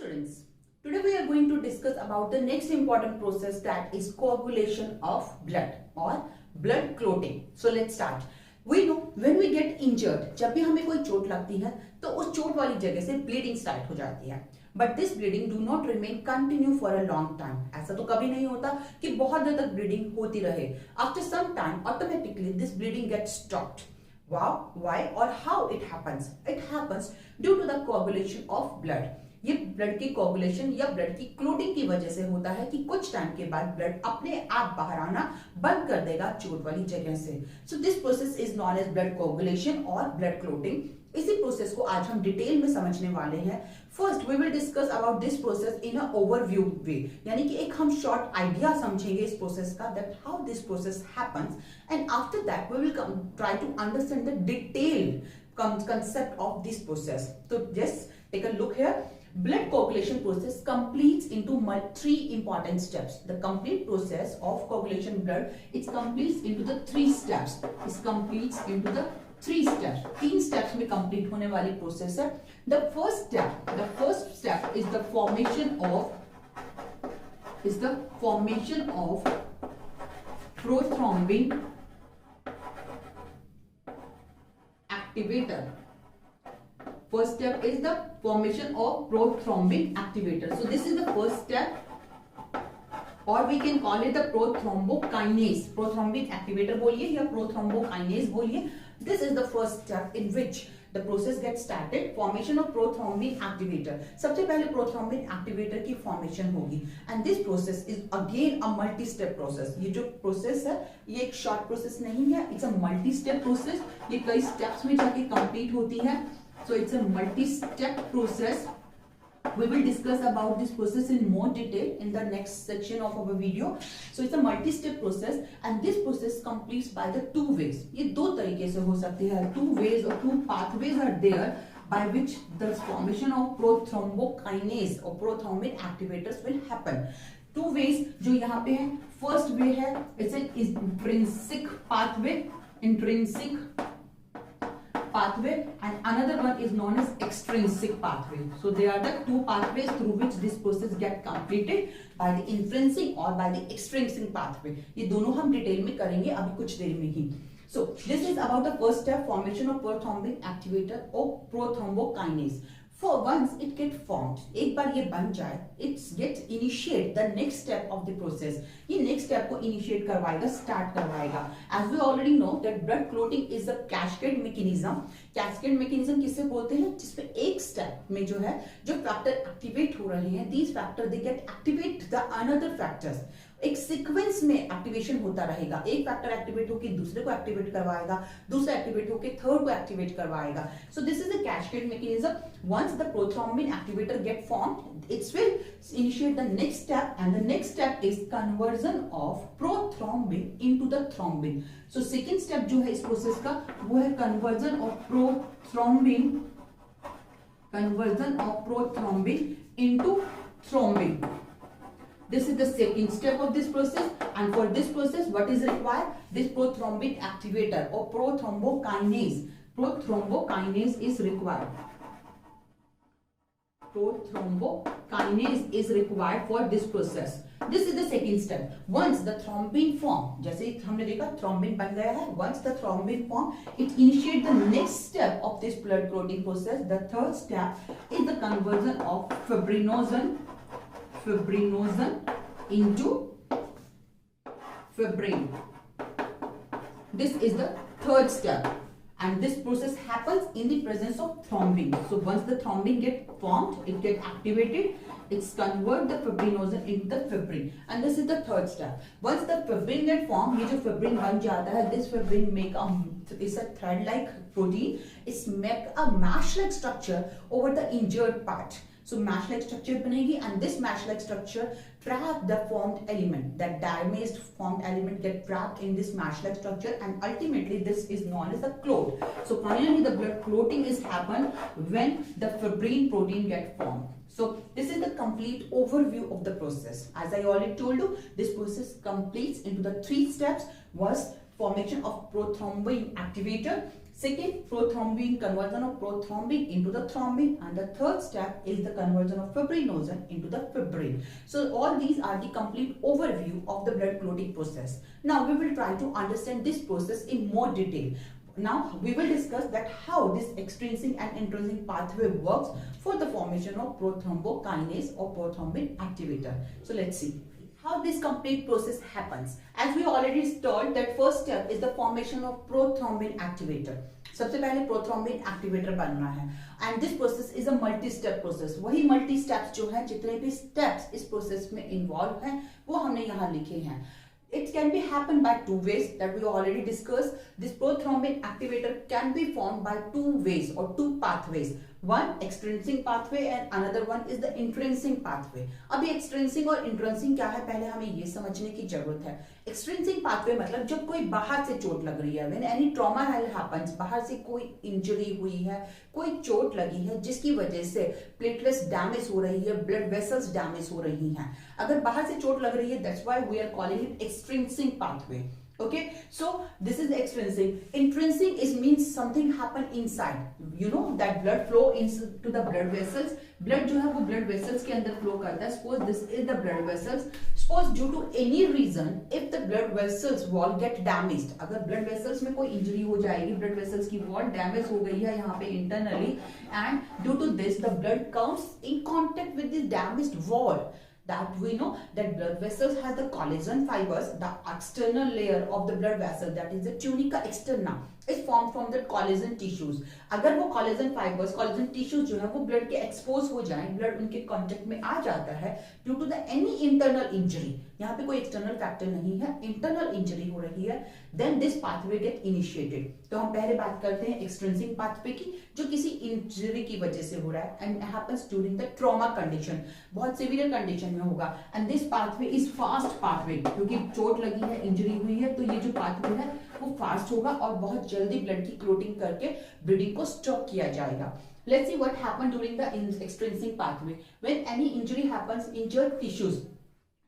students, today we are going to discuss about the next important process, that is coagulation of blood or blood clotting. So let's start. We know when we get injured, जब भी हमें कोई चोट लगती है तो उस चोट वाली जगह से ब्लीडिंग स्टार्ट हो जाती है. But this bleeding do not remain continue for a long time. ऐसा तो कभी नहीं होता कि बहुत देर तक ब्लीडिंग होती रहे. After some time automatically this bleeding gets stopped. Wow, why or how it happens? It happens due to the coagulation of blood. ये ब्लड की कोगुलेशन या ब्लड की क्लोटिंग की वजह से होता है कि कुछ टाइम के बाद ब्लड अपने आप बाहर आना बंद कर देगा चोट वाली जगह से. So this process is known as blood coagulation और ब्लड क्लोटिंग. इसी प्रोसेस को आज हम डिटेल में समझने वाले हैं. First we will discuss about this process in a overview way, यानी कि एक हम शॉर्ट आइडिया समझेंगे इस प्रोसेस का, that how this process happens, and after that we will try to understand the detailed concept of this process. So just take a look here. Blood coagulation process completes into three important steps. The complete process of coagulation blood, it completes into the three steps. It completes into the three steps. तीन steps में complete होने वाली process है. The first step is the formation of prothrombin activator. First step is the formation of prothrombin activator. So this is the first step, or we can call it the prothrombokinase. Prothrombin activator बोलिए या prothrombokinase बोलिए. This is the first step in which the process gets started. Formation of prothrombin activator. सबसे पहले prothrombin activator की formation होगी. And this process is again a multi-step process. ये जो process है ये एक short process नहीं है. It's a multi-step process. ये कई steps में जाके complete होती है. So it's a multi-step process. We will discuss about this process in more detail in the next section of our video. So it's a multi-step process, and this process completes by the two ways. ये दो तरीके से हो सकती है. Two ways or two pathways are there by which the formation of prothrombokinase or prothrombin activators will happen. Two ways जो यहाँ पे है. First way है it's an intrinsic pathway, and another one is known as extrinsic pathway. So they are the two pathways through which this process get completed, by the intrinsic or by the extrinsic pathway. ये दोनों हम detail में करेंगे अभी कुछ देर में ही. So this is about the first step, formation of prothrombin activator or prothrombokinase. For once it get formed, एक बार ये बन जाए, it get initiate the next step of the process. ये next step को initiate करवाएगा, start करवाएगा. As we already know that blood clotting is a cascade mechanism. Cascade mechanism किससे बोलते हैं? जिसमें एक step में जो है जो factor activate हो रहे हैं, these factor they get activate the another factors. एक सीक्वेंस में एक्टिवेशन होता रहेगा. एक फैक्टर एक्टिवेट होकर दूसरे को एक्टिवेट करवाएगा, दूसरा एक्टिवेट होकर थर्ड को एक्टिवेट करवाएगा. So this is a cascade mechanism. Once the prothrombin activator get formed, it's will initiate the next step, and the next step is conversion of prothrombin into the thrombin. So second step जो है इस process का वो है conversion of prothrombin into thrombin. This is the second step of this process, and for this process what is required? This prothrombin activator or prothrombokinase. Prothrombokinase is required. Prothrombokinase is required for this process. This is the second step. Once the thrombin form, जैसे हमने देखा thrombin बन गया है. Once the thrombin form, it initiate the next step of this blood clotting process. The third step is the conversion of fibrinogen into fibrin. This is the third step, and this process happens in the presence of thrombin. So once the thrombin get formed, it get activated, it's convert the fibrinogen into the fibrin, and this is the third step. Once the fibrin get formed, ये जो fibrin बन जाता है, this fibrin make is a thread like protein. It's make a mesh like structure over the injured part. So mesh like structure बनेगी, and this mesh like structure trap the formed element. That damaged formed element get trapped in this mesh like structure, and ultimately this is known as a clot. So finally the blood clotting is happen when the fibrin protein get formed. So this is the complete overview of the process. As I already told you, this process completes into the three steps. Was formation of prothrombin activator. Second, prothrombin, conversion of prothrombin into the thrombin, and the third step is the conversion of fibrinogen into the fibrin. So all these are the complete overview of the blood clotting process. Now we will try to understand this process in more detail. Now we will discuss that how this extrinsic and intrinsic pathway works for the formation of prothrombokinase or prothrombin activator. So let's see how this complete process happens. As we already told that first step is the formation of prothrombin activator. सबसे पहले prothrombin activator बनना है, and this process is a multi step process. वही multi steps जो है, जितने भी steps इस प्रोसेस में इन्वॉल्व हैं वो हमने यहाँ लिखे हैं. It can be happened by two ways that we already discussed. This prothrombin activator can be formed by two ways or two pathways. One extrinsic pathway and another one is the intrinsic pathway. अभी extrinsic और intrinsic क्या है पहले हमें ये समझने की जरूरत है. Extrinsic pathway मतलब जब कोई बाहर से चोट लग रही है, when any trauma happens, बाहर से कोई इंजरी हुई है, कोई चोट लगी है जिसकी वजह से प्लेटलेट्स डैमेज हो रही है, ब्लड वेसल्स डैमेज हो रही हैं. अगर बाहर से चोट लग रही है, that's why we are calling it extrinsic pathway. Okay, so this is the extrinsic. Intrinsic is means something happen inside. You know that blood flow into the blood vessels. Blood जो है वो blood vessels के अंदर flow करता है. Suppose this is the blood vessels. Suppose due to any reason, if the blood vessels wall get damaged, अगर blood vessels में कोई injury हो जाएगी, blood vessels की wall damage हो गई है यहाँ पे internally, and due to this the blood comes in contact with this damaged wall. That we know that blood vessels has the collagen fibers. The external layer of the blood vessel, that is the tunica externa, is formed from the collagen tissues. अगर वो collagen fibers, collagen tissues जो है वो blood के expose हो जाएं, blood उनके contact में आ जाता है due to the any internal injury. यहाँ पे कोई external factor नहीं है, internal injury हो रही है, then this pathway get initiated. तो हम पहले बात करते हैं extrinsic pathway की, जो किसी injury की वजह से हो रहा है and happens during the trauma condition. बहुत severe condition में होगा, and this pathway is fast pathway, क्योंकि चोट लगी है, इंजरी हुई है, तो ये जो pathway है वो फास्ट होगा और बहुत जल्दी ब्लड की क्लोटिंग करके ब्लीडिंग को स्टॉप किया जाएगा. Let's see what happened during the extrinsic pathway. When any injury happens, injured tissues,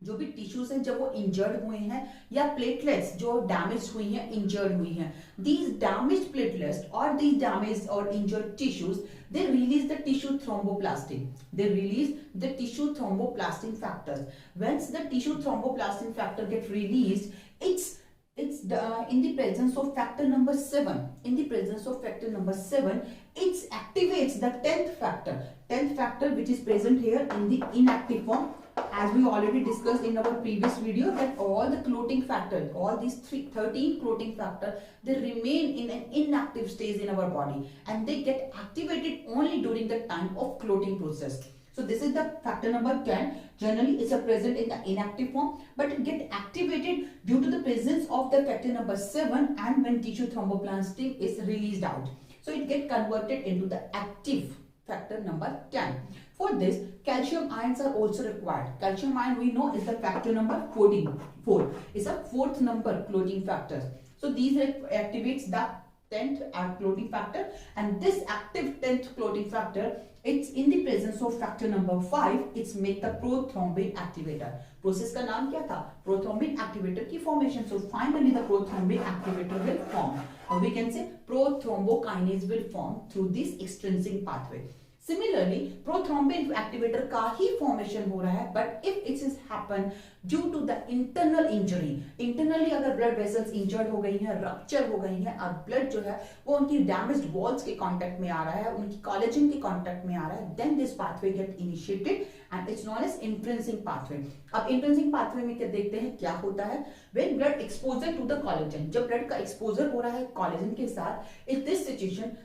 जो भी टिश्यूज हैं जब वो इंजर्ड हुए हैं, या प्लेटलेट्स जो डैमेज हुई हैं, इंजर्ड हुई हैं, these damaged platelets or these damaged or injured tissues, they release the tissue thromboplastin. They release the tissue thromboplastin factors. Once the tissue thromboplastin factor get released, it's in the presence of factor number 7. In the presence of factor number 7, it activates the 10th factor. 10th factor which is present here in the inactive form. As we already discussed in our previous video that all the clotting factors, all these 13 clotting factors, they remain in an inactive stage in our body and they get activated only during the time of clotting process. So this is the factor number 10. Generally it's present in the inactive form, but it get activated due to the presence of the factor number 7 and when tissue thromboplastin is released out. So it get converted into the active factor number 10. For this, calcium ions are also required. Calcium ion we know is the factor number 4. Is a fourth number clotting factor. So these activates the 10th clotting factor, and this active 10th clotting factor, it's in the presence of factor number 5, it's make the prothrombin activator. Process का नाम क्या था? Prothrombin activator की formation. So finally the prothrombin activator will form, or we can say prothrombokinase will form through this extrinsic pathway. Similarly, prothrombin activator का ही formation हो रहा है, but if it is happen due to the internal injury, internally अगर blood vessels injured हो गई हैं, rupture हो गई हैं और blood जो है वो उनकी damaged walls के contact में आ रहा है, उनकी collagen के contact में आ रहा है, then this pathway get initiated and it's known as intrinsic pathway. अब intrinsic pathway में क्या देखते हैं क्या होता है? When blood exposure to the collagen, जब blood का exposure हो रहा है collagen के साथ, in this situation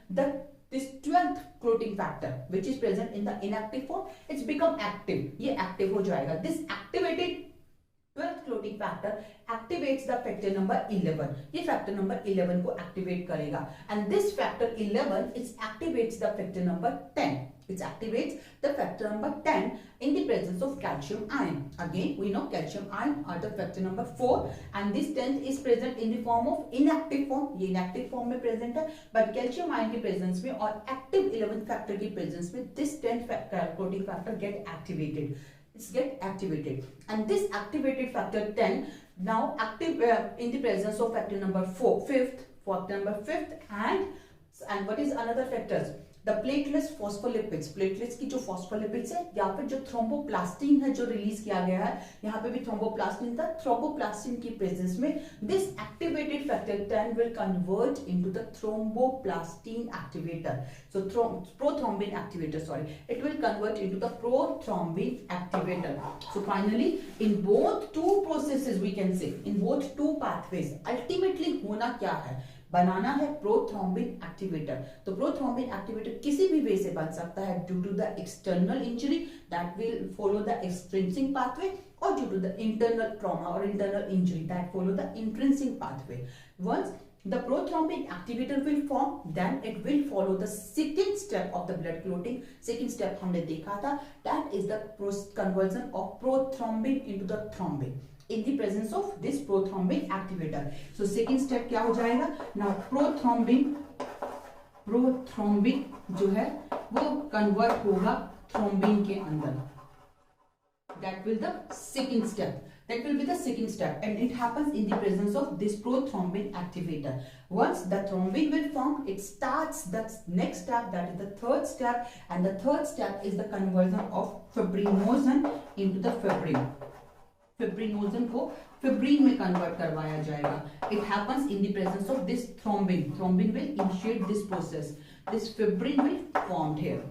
this 12th clotting factor which is present in the inactive form, it's become active. ये active हो जाएगा. This activated 12th clotting factor activates the factor number 11. ये factor number 11 को activate करेगा, and this factor 11 it activates the factor number 10. It activates the factor number 10 in the presence of calcium ion. Again, we know calcium ion are the factor number 4, and this 10th is present in the form of inactive form. ये inactive form में present है, but calcium ion की presence में और active 11th factor की presence में this 10th clotting factor get activated. It's get activated, and this activated factor 10 now active in the presence of factor number 5th, and and what is another factors, the platelets phospholipids, platelets की जो phospholipids है या फिर जो thromboplastin है जो release किया गया है, यहाँ पे भी थ्रोम्बोप्लास्टिन था, थ्रोम्बोप्लास्टिन की प्रेजेंस में this activated factor 10 will convert into the thromboplastin activator. So prothrombin activator, sorry, it will convert into the prothrombin activator. So finally in both two processes we can say, in both two pathways ultimately होना क्या है, बनाना है prothrombin activator. तो prothrombin activator किसी भी way से बन सकता है due to the external injury that will follow the extrinsic pathway, or due to the internal trauma or internal injury that follow the intrinsic pathway. Once the prothrombin activator will form, then it will follow the second step of the blood clotting. Second step हमने देखा था, that is the conversion of prothrombin into the thrombin in the presence of this prothrombin activator. So second step क्या हो जाएगा, now prothrombin जो है वो convert होगा thrombin के अंदर. That will the second step. That will be the second step, and it happens in the presence of this prothrombin activator. Once the thrombin will form, it starts the next step, that is the third step, and the third step is the conversion of fibrinogen into the fibrin. Fibrinogen को fibrin में convert करवाया जाएगा. It happens in the presence of this thrombin. Thrombin will initiate this process. This fibrin will formed here.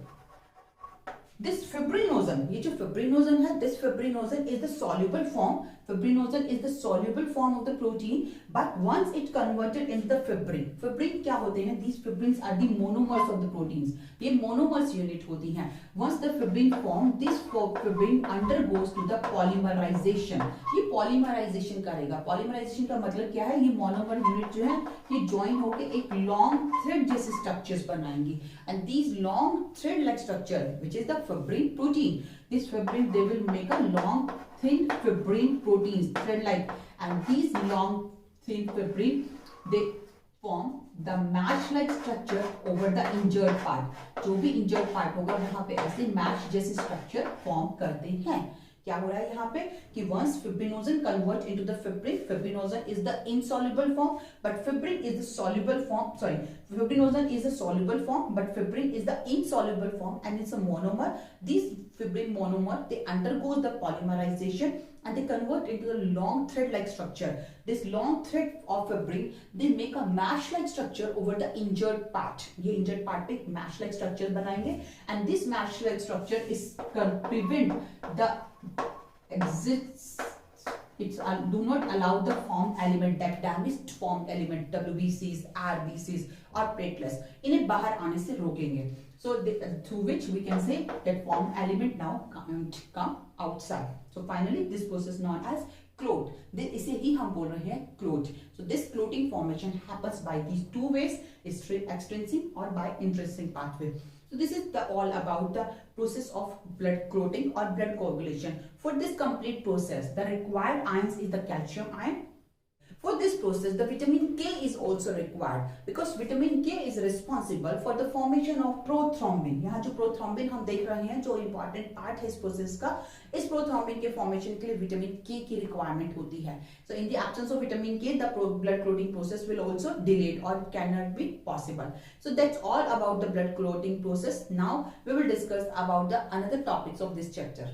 This fibrinogen, ये जो fibrinogen है, this fibrinogen is the soluble form. Fibrinogen is the soluble form of the protein, but once it converted into the fibrin, fibrin क्या होते हैं? These fibrins are the monomers of the proteins. ये monomers unit होती हैं. Once the fibrin form, this fibrin undergoes to the polymerization. ये polymerization करेगा. Polymerization का मतलब क्या है? ये monomer unit जो है, ये join होके एक long thread जैसे structures बनाएंगी. And these long thread-like structure, which is the fibrin protein, this fibrin they will make a long thin fibrin proteins thread like, and these long thin fibrin they form the mesh like structure over the injured part. जो भी injured part होगा वहां पे ऐसे mesh जैसे structure form करते हैं. क्या हो रहा है यहाँ पे कि once fibrinogen convert into the fibrin, fibrinogen is the insoluble form but fibrin is the soluble form, sorry, fibrinogen is the soluble form but fibrin is the insoluble form and it's a monomer. These fibrin monomer, they undergoes the polymerization and they convert into the long thread like structure. This long thread of fibrin, they make a mesh like structure over the injured part. ये injured part पे mesh like structure बनाएंगे and this mesh like structure is prevent the exists, it's do not allow the formed element, that damaged formed element WBCs, RBCs or platelets इन्हें बाहर आने से रोकेंगे. So through which we can say that formed element now come outside. So finally this process known as clot. इसे ही हम बोल रहे हैं clot. So this clotting formation happens by these two ways, extrinsic or by intrinsic pathway. So this is all about the process of blood clotting or blood coagulation. For this complete process, the required ions is the calcium ion. For this process, the vitamin K is also required because vitamin K is responsible for the formation of prothrombin. यहाँ जो prothrombin हम देख रहे हैं, जो important part है इस process का, इस prothrombin के formation के लिए vitamin K की requirement होती है. So in the absence of vitamin K, the blood clotting process will also delayed or cannot be possible. So that's all about the blood clotting process. Now we will discuss about the another topics of this chapter.